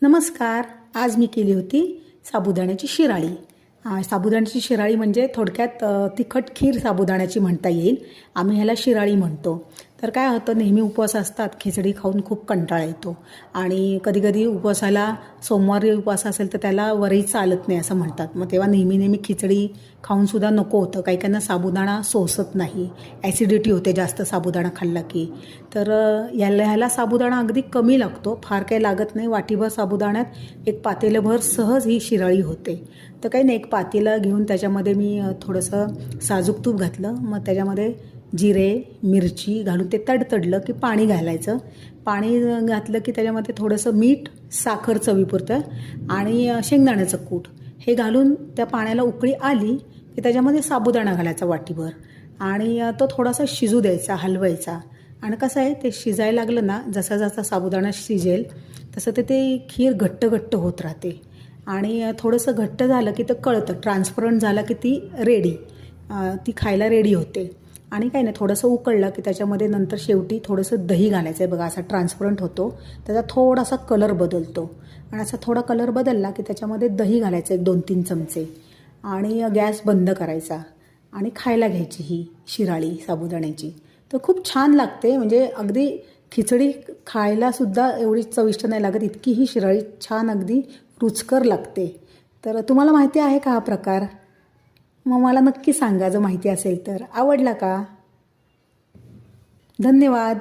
नमस्कार. आज मी केली होती साबुदाण्याची शिराळी. साबुदाण्याची शिराळी म्हणजे थोडक्यात तिखट खीर साबुदाण्याची म्हणता येईल. आम्ही ह्याला शिराळी म्हणतो. तर काय होतं, नेहमी उपवास असतात, खिचडी खाऊन खूप कंटाळा येतो आणि कधीकधी उपवासाला सोमवारी उपवास असेल तर त्याला वरही चालत नाही असं म्हणतात. मग तेव्हा नेहमी खिचडी खाऊनसुद्धा नको होतं. काही काहींना साबुदाणा सोसत नाही, ॲसिडिटी होते जास्त साबुदाणा खाल्ला की. तर ह्याला साबुदाणा अगदी कमी लागतो, फार काही लागत नाही. वाटीभर साबुदाण्यात एक पातेलभर सहज ही शिराळी होते. तर काही नाही, एक पातेलं घेऊन त्याच्यामध्ये मी थोडंसं साजूक तूप घातलं. मग त्याच्यामध्ये जिरे मिरची घालून ते तडतडलं की पाणी घालायचं. पाणी घातलं की त्याच्यामध्ये थोडंसं मीठ, साखर चवीपुरतं आणि शेंगदाण्याचं कूट हे घालून त्या पाण्याला उकळी आली की त्याच्यामध्ये साबुदाणा घालायचा वाटीभर आणि तो थोडासा शिजू द्यायचा, हलवायचा. आणि कसं आहे, ते शिजायला लागलं ना, जसा जसा साबुदाणा शिजेल तसं ते खीर घट्ट घट्ट होत राहते. आणि थोडंसं घट्ट झालं की ते कळतं, ट्रान्सपरंट झालं की ती रेडी, ती खायला रेडी होते. आणि काही नाही, थोडंसं उकळलं की त्याच्यामध्ये नंतर शेवटी थोडंसं दही घालायचं आहे. बघा, असा ट्रान्सपरंट होतो, त्याचा थोडासा कलर बदलतो. आणि असा थोडा कलर बदलला की त्याच्यामध्ये दही घालायचं, एक 2-3 चमचे, आणि गॅस बंद करायचा आणि खायला घ्यायची ही शिराळी साबुदाण्याची. तर खूप छान लागते. म्हणजे अगदी खिचडी खायलासुद्धा एवढी चविष्ट नाही लागत, इतकी ही शिराळी छान, अगदी रुचकर लागते. तर तुम्हाला माहिती आहे का हा प्रकार? मग मला नक्की सांगा, जर माहिती असेल तर. आवडला का? धन्यवाद.